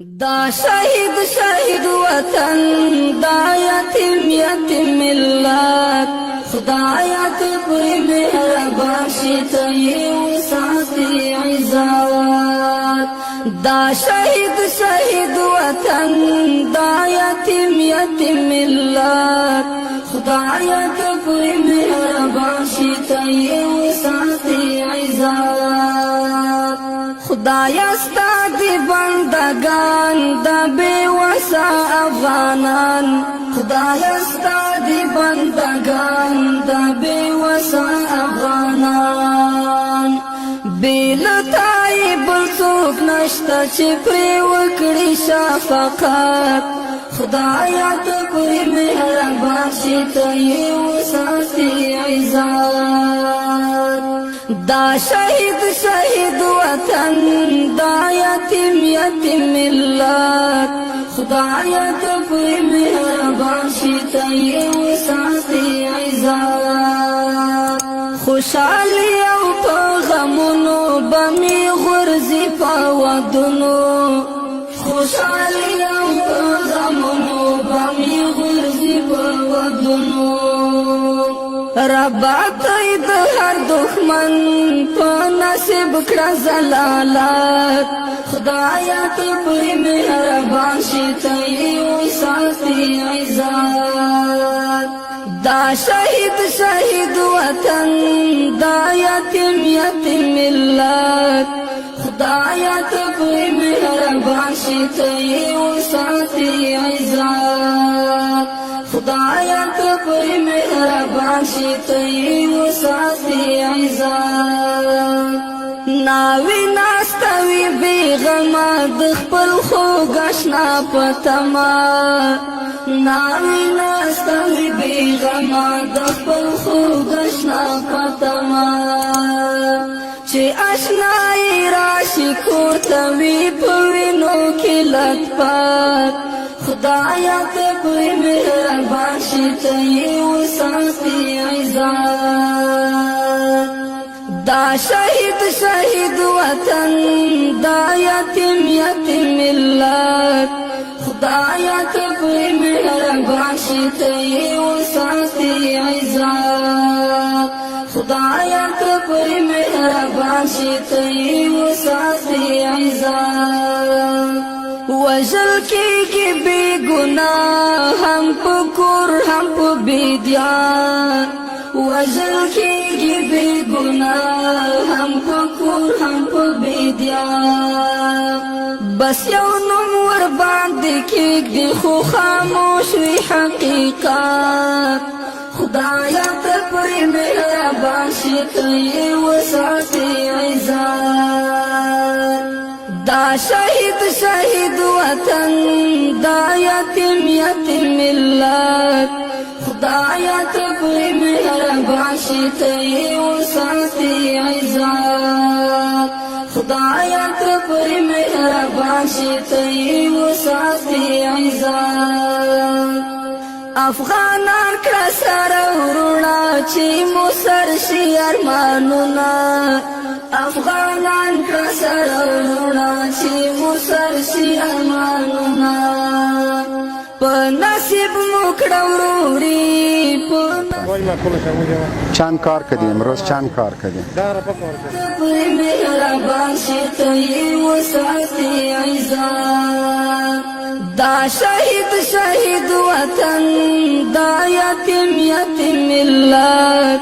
دا شهید شهید وطن دا یتیم یتیم ملت خدایا تو پوری مهربان شي ته یې وساتي عزت دا شهید شهید وطن دا یتیم یتیم ملت خدایا تو پوری مهربان شي ته یې وساتي عزت خدایا ستا دی بندگان دا بے وسا افغانان خدایا ستا دی بندگان دا بے وسا افغانان بیلتای بلسوک نشتا چی پری وکڑی شفقات خدایا تو کوئی مہربان شی تی وساتی عزت دا شهید شهید وطن دا یتیم یتیم ملت خدایا تو پوری مهربان شي ته یې وساتي عزت خوشحالي او په غمونو به مې غورځي په ودونو خوشحالي او په غمونو به مې غورځي په ودونو ربا ته د هر دښمن په نصیب کړه زلالت خدایا ته پوری مهربان شي ته یې وساتي عزت دا شهید شهید وطن دا یتیم یتیم ملت خدایا ته پوری مهربان شي ته یې وساتي عزت خدایا ته پوری مهربان شي ته یې وساتي عزت ناوی ناستوي بیغما د خپل خوږ اشنا په تما ناوی ناستوي بیغما د خپل خوږ اشنا په تما چې اشنای راشي کور ته وي په وینو کې لطفت خدایا ته پوری مهربان شي ته یې وساتي عزت دا شهید شهید وطن دا یتیم یتیم ملت خدایا ته پوری مهربان شي ته یې وساتي عزت خدایا ته پوری مهربان شي ته یې وساتي عزت وژل کېږي بې ګناه هم په کور هم په بیدیا وژل کېږي بې ګناه هم په کور هم په بیدیا بس یو نوم ورباندې کېږدي خو خاموش وي حقیقت خدایا ته پوری مهربان شي ته یې وساتي عزت دا شهید شهید وطن دا یتیم یتیم ملت خدایا ته پوری مهربان شي ته یې وساتي عزت خدایا ته پوری مهربان شي ته یې وساتي عزت افغانان کړه سره وروڼه چې مو سر شي ارمانونه افغانان کړه سره وروڼه چې مو سر شي ارمانونه په نصیب مو کړه وروري چند کار کردی امروز چند کار کردی پوری مهربان شي ته یې وساتي عزت دا شهید شهید وطن دا یتیم یتیم ملت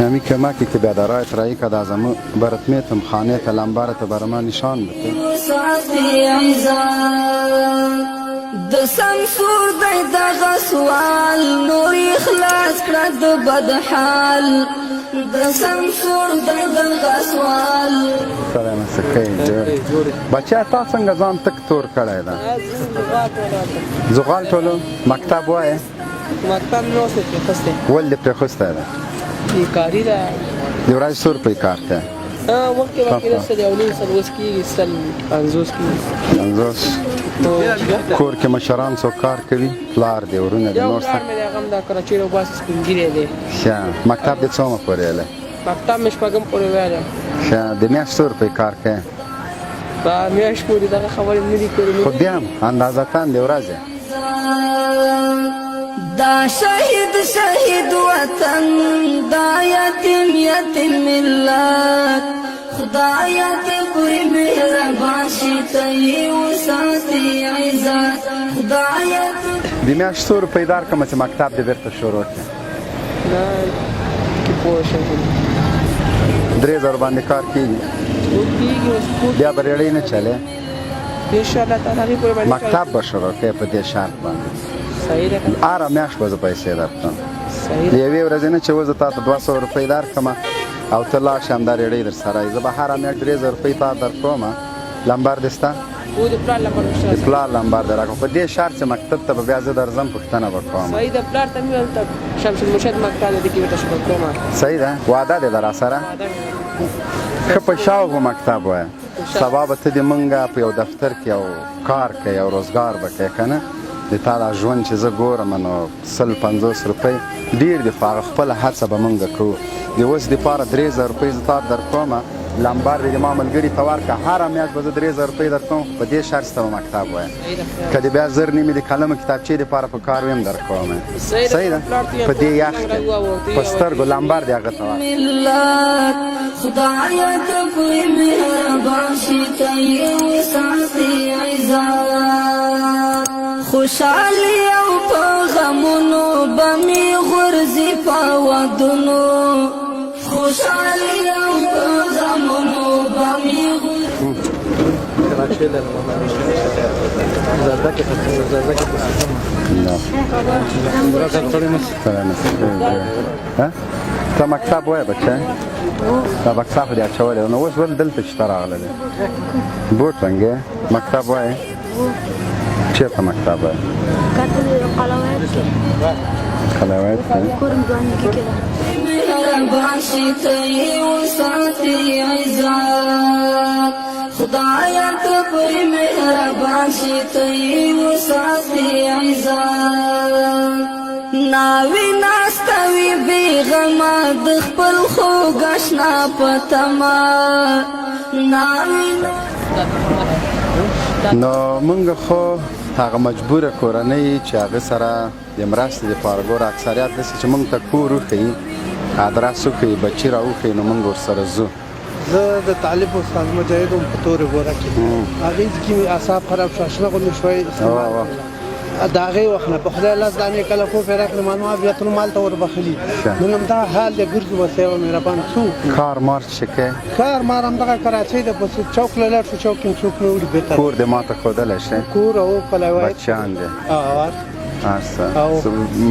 همی کمکی که بیادرایت رایی که دازمو برت میتم خانه تلمبارت برما نشان بده وساتي عزت د سمسور دی دغه سوال نور اخلاص کړه د بد حال د سمسور دی دغه سوال سره مسکې بچا تا څنګه ځان تک تور کړای دا زغال ټولو مکتب وای مکتب نو څه خوسته ول پر خوسته ده کاری ده دی ورځ سور په کار ته وقت کې سره یو نیم سر وسکی سل 50 کې 50 کور کې مشران څو کار کوي پلار دی ورونه د نور سره مې هغه د کراچۍ او باس سپینګری دی ښه مکتب د څومره پورې مکتب مې شپږم پورې ویلی ښه د میاشت څو روپۍ کار کوې په میاشت پورې دغه خبرې نه دي کړې خو بیا هم اندازتاً د ورځې دا شهید وطن دا یتیم ملت خدایا ته پوری مهربان شي ته یې وساتي عزت خدایا د میاشت څو روپۍ درکړمه چې مکتب دې بېرته شروع کړې نه کې پوه شم 3000 باندې کار کېږي کېږي اوس پوه بیا به ریړۍ نه چلې انشاءالله تعالی هغې پورې باندې مکتب به شروع کړې په دې شرط باندې صحیح ده که هره میاشت به زه پیسې درکړم صحیح د یوې ورځې نه چې اوس زه تا ته 200 روپۍ درکړم او ته لاړ شې همدا ریړۍ در سره یې زه به هره میاشت 3000 روپۍ تا درکوم لمبر دې شته او د پلار لپاره د پلار لمبر دې راکړم په دې شرط چې مکتب ته به بیا زه درځم پوښتنه به کوم صحیح ده پلار ته مې ویل ته شمس المرشد مکتب دی کې ورته شروع کوم صحیح ده وعده دې ده راسره ښه په شوق به مکتب وایه سبا به ته دې مونږه په یو دفتر کې یو کار کوې یو روزګار به کوې که نه د تا دا ژوند چې زه ګورم نو 150 روپۍ ډېر دي خو هغه خپله هڅه به مونږ کوو د اوس دپاره 3000 روپۍ زه تا درکوم لمبر دې ما ملګري ته ورکړه هره میاشت به زه 3000 روپۍ درکوم په دې شرط ته به مکتب وایه که دې بیا زر نیمې د قلم کتابچې دپاره په کار ویم درکوم صحیح ده په دې یخ کې په سترګو لمبر دې هغه ته ورکړه ملت خدایا ته پوری مهربان شي ته یې وساتي عزت خوشحالي او په غمونو به مې غورځي په ودونو خوشحالي او په غمونو به مې ته مکتب وایه بچه دا بکسه خو دې اچولی نو اوس ولې دلته شته راغلی بوټ رنګې مکتب وایې چېرته مکتب وایې قلوایت کې مهربان شي ته یې وساتي عزت خدایا ته پوری مهربان شي ته یې وساتي عزت ناوی ناستوي بیغمه د خپل خوږ اشنا په تمه ناوی نو موږ خو هغه مجبوره کورنۍ چې هغه سره د مرستې دپاره ګوره اکثریت داسې چې موږ ته کور وښیي ادرس وښیي بچي را وښیي نو موږ ورسره ځو زه د طالب استاد مجاهد وم په تورې غوره کې هغې کې مې اعصاب خراب شو اشنا غوندې شوی استعمال د هغې وخت نه په خدای لس دانې کله کوفې راکړې ما بیت المال ته وربخلي نن همدغه حال دی ګرځو بس یوه مهربان څوک کار مار چې کوې کار مار همدغه کراچۍ ده بس چوک له لاړ شو چوک کې څوک نه وړي بېرته کور دې ما ته ښودلی شې کور او قلوایت بچیان دې هسته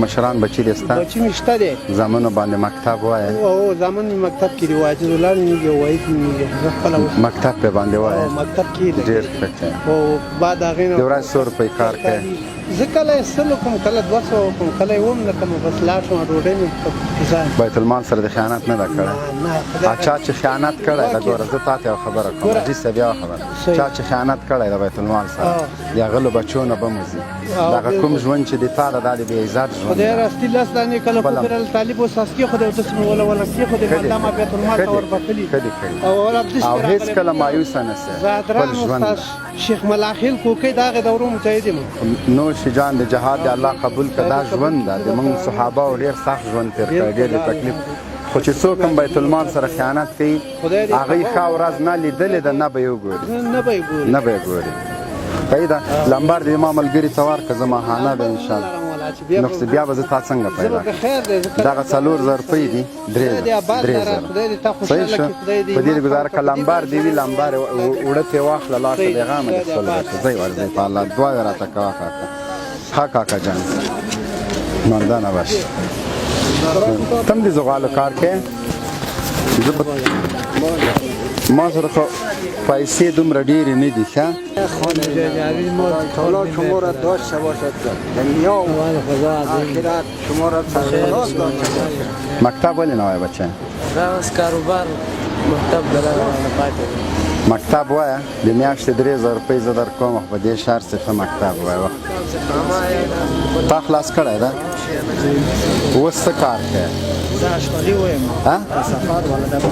مشران بچي دې شته بچي مې شته دی زامنو باندې مکتب وایه او زامن مې مکتب کې دی واجد الله مې یو وحید مې زه خپله مکتب پې باندې وایه مکتب کې دی ډېر ښه کوې او بعد هغې نه د ورځې 100 روپۍ کار کوې زه کله یې 100 کوم کله 200 کوم کله یې وم نه کوم بس لاړ شم ډوډۍ مې ځان بیت المال سره د خیانت نه ده کړی چا چې خیانت کړی ده ګوره زه تا ته یو خبره کوم حاجي صاحب یوه خبره چا چې خیانت کړی ده بیت المال سره د هغه له بچو نه به مو ځي دغه کوم ژوند چې د تا ده دا د بې عزت ژوند خدای راستي لس دانې کله کوفر طالب اوس کې خدای داسې مې ولا کې خدای ماده ما بیت المال ته وربخلي او هېڅ کله مایوسه نه سې خپل ژوند شیخ ملاخیل کوکۍ د هغې دورو مجاهد یم نوش جان د جهاد د الله قبول که دا ژوند ده د موږ صحابهو ډېر سخت ژوند تېر کړی ډېر د تکلیف خو چې څوک هم بیت المال سره خیانت کوي هغوی ښه ورځ نه لیدلې ده نه به یې وګوري نه به یې ګوري صحیح ده لمبر دې ما ملګري ته ورکړه زه ماهانه به انشاءالله نو بیا به زه تا څنګه پیدا دغه 4000 روپۍ دي 3000 صحیح شو په دې ګزاره که لمبر دې وي لمبر اوړه ترې واخله لاړ شه بېغمه دې خپل بچه ځئ ورځئ په الله دعا یې راته کوه کاکا ها کاکا جان مردانه باش تم دې زغالو کار کوې ما سره خو پیسې دومره ډېرې نه دي ښه خدا شما را داشته باشد دنیا و آخرت شما را سرفراز داشته باشد مکتب ولې نه وایه بچه اوس کاروبار مکتب مکتب وایه د میاشتې 3000 روپۍ زه درکوم په دې شرط چې ښه مکتب وایه تا خلاص کړی ده اوس څه کار کوې زه اشپلي وایم ها سفر ولدا